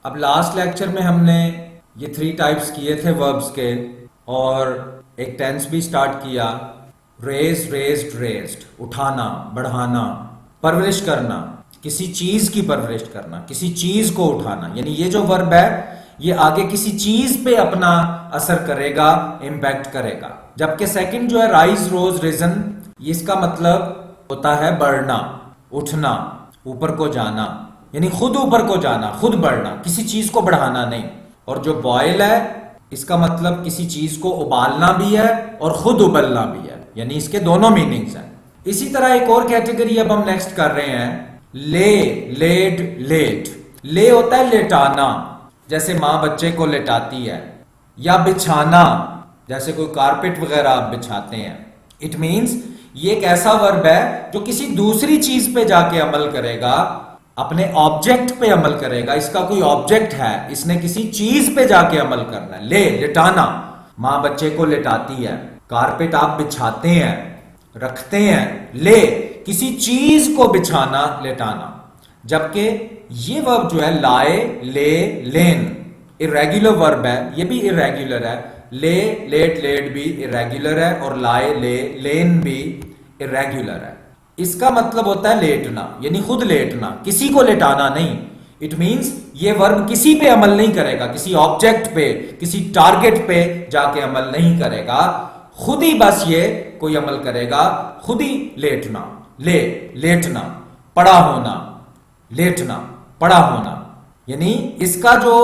अब last lecture में हमने ये 3 टाइप्स किए थे वर्ब्स के और एक टेंस भी स्टार्ट किया। रेज, रेज्ड, रेज्ड, उठाना, बढ़ाना, परवरिश करना, किसी चीज की परवरिश करना, किसी चीज को उठाना। यानी ये जो वर्ब है ये आगे किसी चीज पे अपना असर करेगा, इम्पैक्ट करेगा। जबकि सेकंड जो है राइज, रोज, रिजन, इसका मतलब होता है बढ़ना, उठना, ऊपर को जाना, यानी खुद ऊपर को जाना, खुद बढ़ना, किसी चीज को बढ़ाना नहीं। और जो बॉयल है इसका मतलब किसी चीज को उबालना भी है और खुद उबलना भी है, यानी इसके दोनों मीनिंग्स हैं। इसी तरह एक और कैटेगरी अब हम नेक्स्ट कर रहे हैं, ले, लेड, लेट। ले होता है लेटाना, जैसे माँ बच्चे को लेटाती है, या बिछाना, जैसे कोई कारपेट वगैरह आप बिछाते हैं। इट मीन्स ये एक ऐसा वर्ब है जो किसी दूसरी चीज पे जाके अमल करेगा, अपने ऑब्जेक्ट पे अमल करेगा। इसका कोई ऑब्जेक्ट है, इसने किसी चीज पे जाके अमल करना है। ले, लेटाना, माँ बच्चे को लेटाती है, कारपेट आप बिछाते हैं, रखते हैं। ले, किसी चीज को बिछाना, लेटाना। जबकि ये वर्ब जो है लाए, ले, लेन, इरेगुलर वर्ब है, ये भी इरेगुलर है। ले, लेट, लेट भी इरेगुलर है और लाए, ले, लेन भी इरेगुलर है। इसका मतलब होता है लेटना, यानी खुद लेटना, किसी को लेटाना नहीं। इट मींस ये वर्ब किसी पे अमल नहीं करेगा, किसी ऑब्जेक्ट पे, किसी टारगेट पे जाके अमल नहीं करेगा, खुद ही बस ये कोई अमल करेगा, खुद ही लेटना। ले, लेटना, पड़ा होना, लेटना, पड़ा होना, यानी इसका जो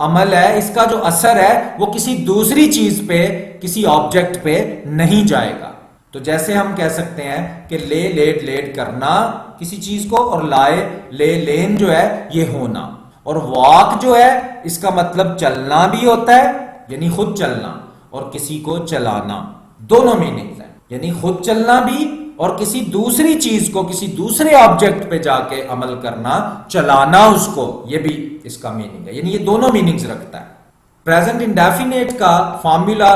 अमल है, इसका जो असर है वो किसी दूसरी चीज पे, किसी ऑब्जेक्ट पे नहीं जाएगा। तो जैसे हम कह सकते हैं कि ले, लेट, लेट करना किसी चीज को, और लाए, ले, लेन जो है ये होना। और वॉक जो है इसका मतलब चलना भी होता है, यानी खुद चलना, और किसी को चलाना, दोनों मीनिंग्स हैं। यानी खुद चलना भी और किसी दूसरी चीज को, किसी दूसरे ऑब्जेक्ट पे जाके अमल करना, चलाना उसको, ये भी इसका मीनिंग है। यानी ये दोनों मीनिंग्स रखता है। प्रेजेंट इंडेफिनेट का फॉर्मूला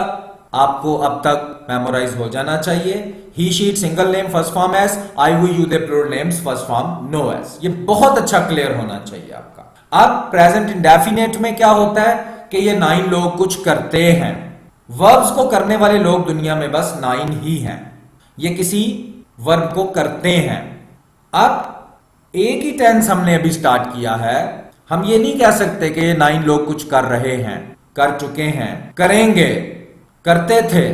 आपको अब तक मेमोराइज हो जाना चाहिए। He, she, single name first form S, I, we, you, they plural names first form no S. ये बहुत अच्छा क्लियर होना चाहिए आपका। अब प्रेजेंट इंडेफिनेट में क्या होता है कि ये 9 लोग कुछ करते हैं। वर्ब्स को करने वाले लोग दुनिया में बस 9 ही हैं। ये किसी वर्ब को करते हैं। अब एक ही टेंस हमने अभी स्टार्ट किया है, हम ये नहीं कह सकते कि ये 9 लोग कुछ कर रहे हैं, कर चुके हैं, करेंगे, करते थे,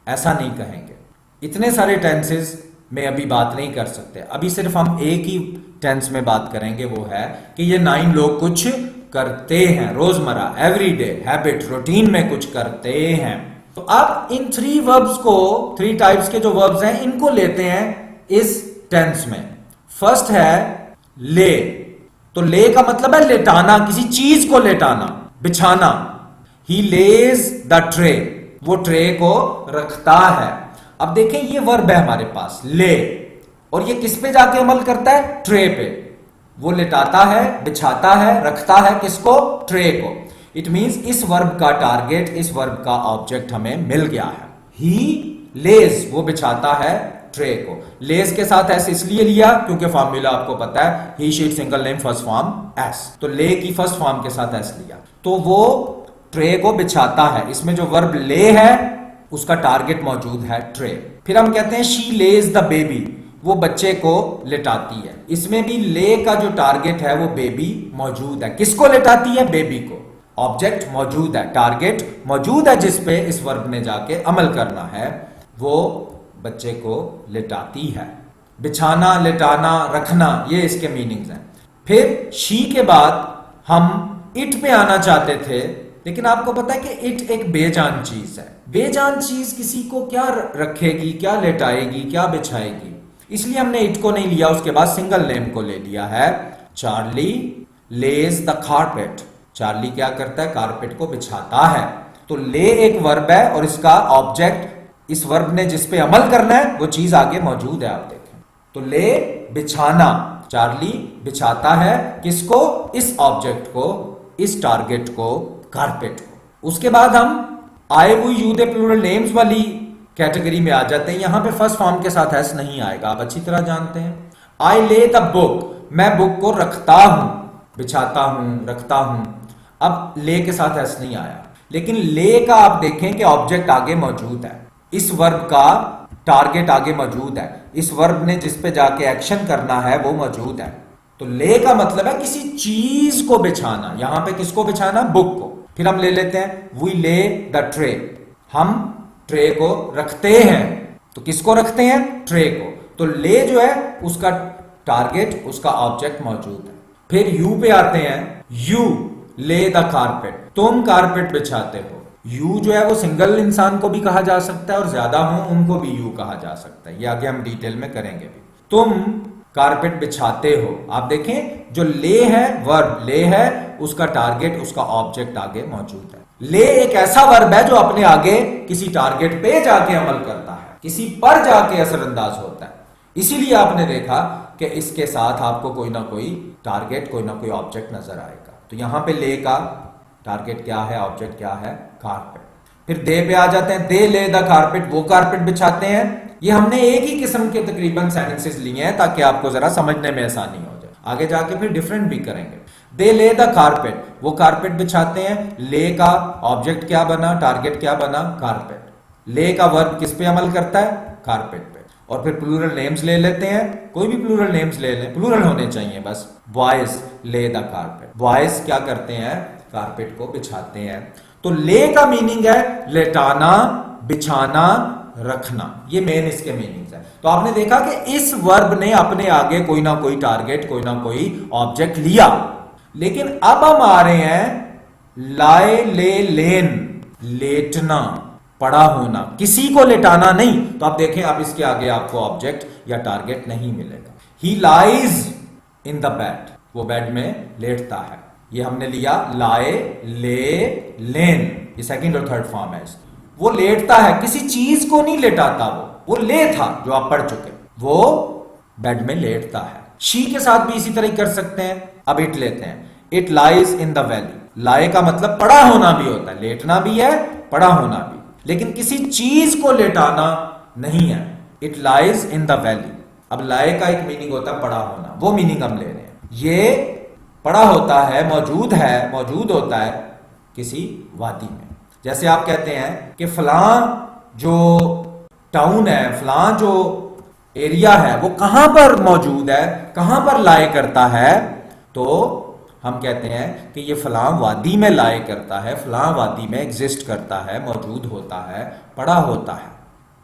ऐसा नहीं कहेंगे। इतने सारे टेंसेस में अभी बात नहीं कर सकते। अभी सिर्फ हम एक ही टेंस में बात करेंगे, वो है कि ये 9 लोग कुछ करते हैं, रोजमर्रा, एवरीडे, हैबिट, रूटीन में कुछ करते हैं। तो अब इन 3 वर्ब्स को, 3 टाइप्स के जो वर्ब्स हैं, इनको लेते हैं इस टेंस में। फर्स्ट है ले। तो ले का मतलब है लेटाना, किसी चीज को लेटाना, बिछाना। ही लेज द ट्रे, वो ट्रे को रखता है। अब देखें ये वर्ब है हमारे पास ले, और ये किस पे जाके अमल करता है? ट्रे पे। वो लेटाता है, बिछाता है, रखता है, किसको? ट्रे को। इट मींस इस वर्ब का टारगेट, इस वर्ब का ऑब्जेक्ट हमें मिल गया है। ही लेज, वो बिछाता है ट्रे को। लेज के साथ एस इसलिए लिया क्योंकि फॉर्मूला आपको पता है, he, she, single name first form S. तो ले की फर्स्ट फॉर्म के साथ एस लिया, तो वो ट्रे को बिछाता है। इसमें जो वर्ब ले है उसका टारगेट मौजूद है ट्रे। फिर हम कहते हैं शी लेज द बेबी, वो बच्चे को लेटाती है। इसमें भी ले का जो टारगेट है वो बेबी मौजूद है। किसको लेटाती है? बेबी को। ऑब्जेक्ट मौजूद है, टारगेट मौजूद है, जिस पे इस वर्ब ने जाके अमल करना है, वो बच्चे को लेटाती है। बिछाना, लेटाना, रखना, ये इसके मीनिंग्स हैं। फिर शी के बाद हम इट पे आना चाहते थे, लेकिन आपको पता है कि इट एक बेजान चीज है। बेजान चीज किसी को क्या रखेगी, क्या लेटाएगी, क्या बिछाएगी, इसलिए हमने इट को नहीं लिया। उसके बाद सिंगल नेम को ले लिया है। Charlie Lay's the carpet, Charlie क्या करता है? कारपेट को बिछाता है। तो ले एक वर्ब है और इसका ऑब्जेक्ट, इस वर्ब ने जिस पे अमल करना है वो चीज आगे मौजूद है, आप देखें। तो ले, बिछाना, चार्ली बिछाता है, किसको? इस ऑब्जेक्ट को, इस टारगेट को, कारपेट को। उसके बाद हम I, we, you, they plural names वाली कैटेगरी में आ जाते हैं। यहां पे फर्स्ट फॉर्म के साथ एस नहीं आएगा, आप अच्छी तरह जानते हैं। आई ले द बुक, मैं बुक को रखता हूं, बिछाता हूं, रखता हूं। अब ले के साथ एस नहीं आया, लेकिन ले का आप देखें कि ऑब्जेक्ट आगे मौजूद है, इस वर्ब का टारगेट आगे मौजूद है, इस वर्ब ने जिस पे जाके एक्शन करना है वो मौजूद है। तो ले का मतलब है किसी चीज को बिछाना। यहां पे किसको बिछाना? बुक को। फिर हम ले लेते हैं वी ले द ट्रे, हम ट्रे को रखते हैं। तो किसको रखते हैं? ट्रे को। तो ले जो है उसका टारगेट, उसका ऑब्जेक्ट मौजूद है। फिर यू पे आते हैं, यू ले द कारपेट, तुम कारपेट बिछाते हो। यू जो है वो सिंगल इंसान को भी कहा जा सकता है और ज्यादा हो उनको भी यू कहा जा सकता है, ये आगे हम डिटेल में करेंगे भी। तुम कारपेट बिछाते हो। आप देखें जो ले है, वर्ब ले है, उसका टारगेट, उसका ऑब्जेक्ट आगे मौजूद है। ले एक ऐसा वर्ब है जो अपने आगे किसी टारगेट पे जाके अमल करता है, किसी पर जाके असरअंदाज होता है। इसीलिए आपने देखा कि इसके साथ आपको कोई ना कोई टारगेट, कोई ना कोई ऑब्जेक्ट नजर आएगा। तो यहां पे ले का टारगेट क्या है, ऑब्जेक्ट क्या है? कारपेट। फिर दे पे आ जाते हैं, दे ले द कारपेट, वो कारपेट बिछाते हैं। ये हमने एक ही किस्म के तकरीबन सेंटेंसेस लिए हैं ताकि आपको जरा समझने में आसानी हो जाए। आगे जाके फिर डिफरेंट भी करेंगे। दे ले द कारपेट, वो कारपेट बिछाते हैं। ले का ऑब्जेक्ट क्या बना, टारगेट क्या बना? कारपेट। ले का वर्ब किस पे अमल करता है? कारपेट पे। और फिर प्लूरल नेम्स ले लेते हैं, कोई भी प्लूरल नेम्स ले लें, प्लूरल होने चाहिए बस। बॉयज ले द कारपेट, बॉयज क्या करते हैं? कारपेट को बिछाते हैं। तो ले का मीनिंग है लेटाना, बिछाना, रखना। ये मेन इसके मीनिंग्स है। तो आपने देखा कि इस वर्ब ने अपने आगे कोई ना कोई टारगेट, कोई ना कोई ऑब्जेक्ट लिया। लेकिन अब हम आ रहे हैं लाए ले लेन, लेटना, पड़ा होना, किसी को लेटाना नहीं। तो आप देखें अब इसके आगे आपको ऑब्जेक्ट या टारगेट नहीं मिलेगा। ही लाइज इन द बेड, वो बेड में लेटता है। ये हमने लिया लाए ले लेन, ये सेकंड और थर्ड फॉर्म है इसकी। वो लेटता है, किसी चीज को नहीं लेटाता। वो ले था जो आप पढ़ चुके, वो बेड में लेटता है। शी के साथ भी इसी तरह कर सकते हैं। अब इट लेते हैं, it lies in the valley. लाए का मतलब पड़ा होना भी होता है, लेटना भी है, पड़ा होना भी, लेकिन किसी चीज को लेटाना नहीं है। It lies in the valley. अब लाए का एक मीनिंग होता है पड़ा होना, वो मीनिंग हम ले रहे हैं। ये पड़ा होता है, मौजूद है, मौजूद होता है किसी वादी में। जैसे आप कहते हैं कि फलां जो टाउन है, फलां जो एरिया है, वो कहां पर मौजूद है, कहां पर लाए करता है। तो हम कहते हैं कि ये फलां वादी में लाए करता है, फलां वादी में एग्जिस्ट करता है, मौजूद होता है, पड़ा होता है।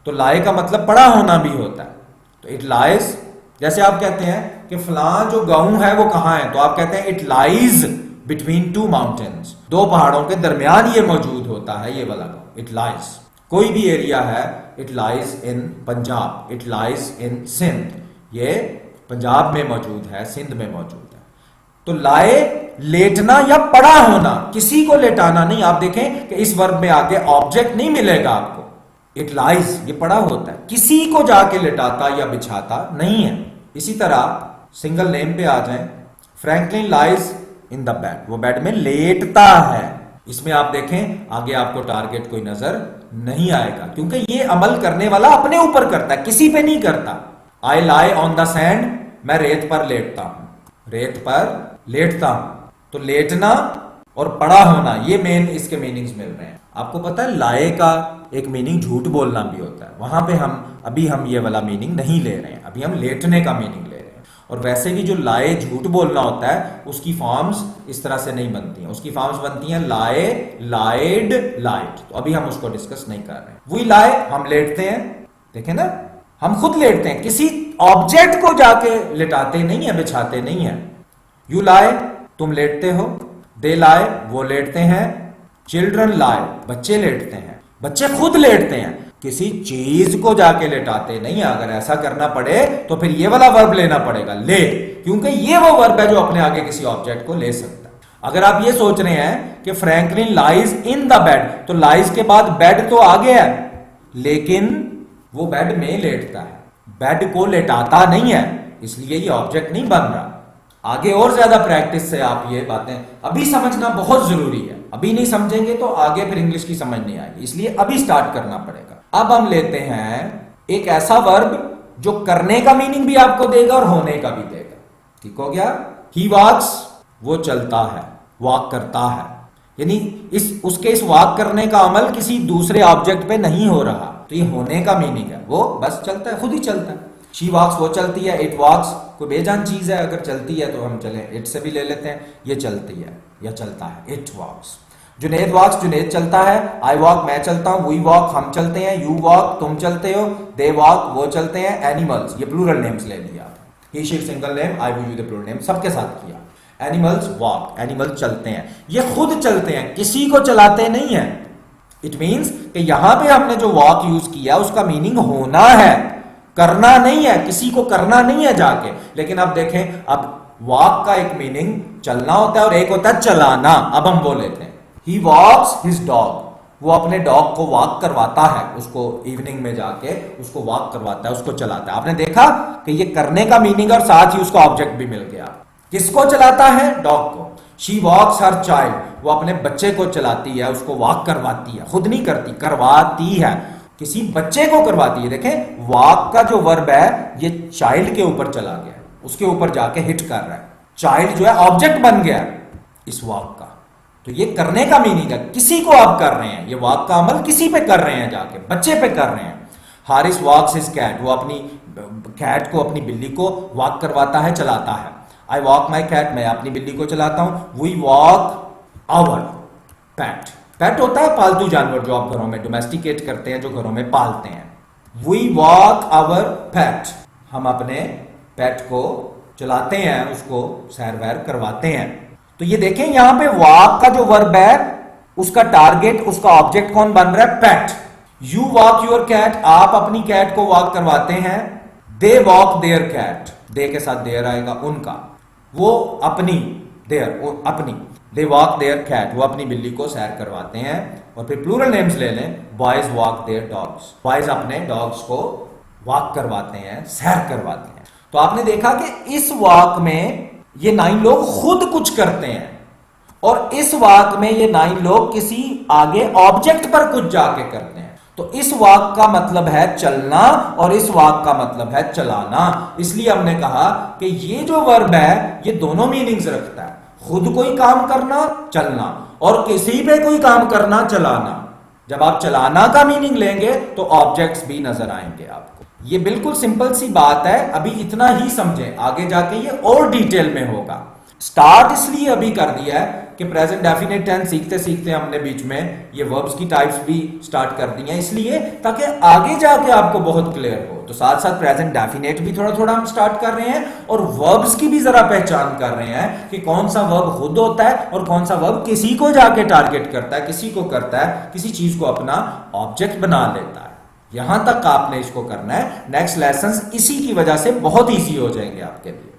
तो लाए का मतलब पड़ा होना भी होता है। तो इट लाइज, जैसे आप कहते हैं कि फलां जो गांव है वो कहां है, तो आप कहते हैं it lies between two mountains, दो पहाड़ों के दरमियान ये मौजूद होता है, ये वाला गांव। इट लाइज, कोई भी एरिया है, it lies in Punjab, it lies in Sindh, ये पंजाब में मौजूद है, सिंध में मौजूद है। तो लाए लेटना या पड़ा होना, किसी को लेटाना नहीं। आप देखें कि इस वर्ब में आगे ऑब्जेक्ट नहीं मिलेगा आपको। इट लाइज, ये पड़ा होता है, किसी को जाके लेटाता या बिछाता नहीं है। इसी तरह सिंगल नेम पे आ जाएं, Franklin lies in the bed, वो बेड में लेटता है। इसमें आप देखें आगे आपको टारगेट कोई नजर नहीं आएगा, क्योंकि ये अमल करने वाला अपने ऊपर करता है, किसी पे नहीं करता। आई लाई ऑन द सैंड, मैं रेत पर लेटता हूं, रेत पर लेटता हूं। तो लेटना और पड़ा होना, ये मेन इसके मीनिंग्स मिल रहे हैं। आपको पता है लाए का एक मीनिंग झूठ बोलना भी होता है, वहां पे अभी हम ये वाला मीनिंग नहीं ले रहे हैं, अभी हम लेटने का मीनिंग ले रहे हैं। और वैसे भी जो लाए झूठ बोलना होता है उसकी फॉर्म्स इस तरह से नहीं बनती हैं, उसकी फॉर्म्स बनती हैं लाए, लाइड, लाइट। तो अभी हम उसको डिस्कस नहीं कर रहे हैं। वी लाए, हम लेटते हैं, देखें ना, हम खुद लेटते हैं, किसी ऑब्जेक्ट को जाके लेटाते नहीं है, बिछाते नहीं है। यू लाए, तुम लेटते हो। दे लाए, वो लेटते हैं। चिल्ड्रन लाए, बच्चे लेटते हैं, बच्चे खुद लेटते हैं, किसी चीज को जाके लेटाते नहीं। अगर ऐसा करना पड़े तो फिर ये वाला वर्ब लेना पड़ेगा, ले, क्योंकि ये वो वर्ब है जो अपने आगे किसी ऑब्जेक्ट को ले सकता है। अगर आप ये सोच रहे हैं कि Franklin lies in the bed, तो लाइज के बाद बेड तो आ गया है, लेकिन वो बेड में लेटता है, बेड को लेटाता नहीं है, इसलिए ये ऑब्जेक्ट नहीं बन रहा। आगे और ज्यादा प्रैक्टिस से आप ये बातें अभी समझना बहुत जरूरी है। अभी नहीं समझेंगे तो आगे फिर इंग्लिश की समझ नहीं आएगी, इसलिए अभी स्टार्ट करना पड़ेगा। अब हम लेते हैं एक ऐसा वर्ब जो करने का मीनिंग भी आपको देगा और होने का भी देगा। ठीक हो गया? ही वॉक्स, वो चलता है, वॉक करता है। यानी उसके इस वॉक करने का अमल किसी दूसरे ऑब्जेक्ट पे नहीं हो रहा, तो ये होने का मीनिंग है, वो बस चलता है, खुद ही चलता है। शी वॉक्स वो चलती है, इट वॉक्स कोई बेजान चीज है, अगर चलती है तो हम चले इट से भी ले लेते हैं, ये चलती है या चलता है, इट वॉक्स। जुनेद वॉक्स, जुनेद चलता है। आई वॉक मैं चलता हूं। वी वॉक हम चलते हैं। यू वॉक तुम चलते हो। दे वॉक वो चलते हैं। एनिमल्स ये प्लूरल नेम्स ले लिया, he she single name, I we you the plural name, सबके साथ किया। एनिमल्स वॉक, एनिमल्स चलते हैं, ये खुद चलते हैं, किसी को चलाते नहीं है। इट मीन्स कि यहां पे हमने जो वॉक यूज किया उसका मीनिंग होना है, करना नहीं है, किसी को करना नहीं है जाके। लेकिन अब देखें, अब वॉक का एक मीनिंग चलना होता है और एक होता है चलाना। अब हम वो लेते हैं, ही वॉक्स हिज डॉग, वो अपने डॉग को वॉक करवाता है, उसको इवनिंग में जाके उसको वॉक करवाता है, उसको चलाता है। आपने देखा कि ये करने का मीनिंग और साथ ही उसका ऑब्जेक्ट भी मिल गया। किसको चलाता है? डॉग को। शी वॉक्स हर चाइल्ड, वो अपने बच्चे को चलाती है, उसको वॉक करवाती है, खुद नहीं करती, करवाती है, किसी बच्चे को करवाती है। देखें, वॉक का जो वर्ब है ये चाइल्ड के ऊपर चला गया, उसके ऊपर जाके हिट कर रहा है। चाइल्ड जो है ऑब्जेक्ट बन गया इस वॉक का। तो ये करने का मीनिंग है, किसी को आप कर रहे हैं, ये वॉक का अमल किसी पे कर रहे हैं, जाके बच्चे पे कर रहे हैं। हारिस वॉक्स हिज कैट, वो अपनी कैट को, अपनी बिल्ली को वॉक करवाता है, चलाता है। आई वॉक माई कैट, मैं अपनी बिल्ली को चलाता हूं। We walk our pet, pet होता है पालतू जानवर जो आप घरों में डोमेस्टिकेट करते हैं, जो घरों में पालते हैं। वी वॉक आवर पैट, हम अपने पैट को चलाते हैं, उसको सैर वैर करवाते हैं। तो ये देखें, यहां पे वॉक का जो वर्ब है उसका टारगेट, उसका ऑब्जेक्ट कौन बन रहा है? Pet. You walk your cat, आप अपनी कैट को वॉक करवाते हैं। दे वॉक देयर कैट, दे के साथ देयर आएगा, उनका, वो अपनी, देयर वो अपनी। दे वॉक देयर कैट, वो अपनी बिल्ली को सैर करवाते हैं। और फिर प्लूरल नेम्स ले लें, boys walk their dogs, boys अपने डॉग्स को वॉक करवाते हैं, सैर करवाते हैं। तो आपने देखा कि इस वॉक में ये 9 लोग खुद कुछ करते हैं और इस वाक में ये 9 लोग किसी आगे ऑब्जेक्ट पर कुछ जाके करते हैं। तो इस वाक का मतलब है चलना और इस वाक का मतलब है चलाना। इसलिए हमने कहा कि ये जो वर्ब है ये दोनों मीनिंग्स रखता है, खुद कोई काम करना चलना और किसी पे कोई काम करना चलाना। जब आप चलाना का मीनिंग लेंगे तो ऑब्जेक्ट्स भी नजर आएंगे आपको। ये बिल्कुल सिंपल सी बात है, अभी इतना ही समझें, आगे जाके ये और डिटेल में होगा। स्टार्ट इसलिए अभी कर दिया है कि प्रेजेंट डेफिनेट टेंस सीखते सीखते हमने बीच में ये वर्ब्स की टाइप्स भी स्टार्ट कर दी हैं, इसलिए ताकि आगे जाके आपको बहुत क्लियर हो। तो साथ साथ प्रेजेंट डेफिनेट भी थोड़ा थोड़ा हम स्टार्ट कर रहे हैं और वर्ब्स की भी जरा पहचान कर रहे हैं कि कौन सा वर्ब खुद होता है और कौन सा वर्ब किसी को जाके टारगेट करता है, किसी को करता है, किसी चीज को अपना ऑब्जेक्ट बना लेता है। यहां तक आपने इसको करना है। नेक्स्ट लेसन इसी की वजह से बहुत ईजी हो जाएंगे आपके लिए।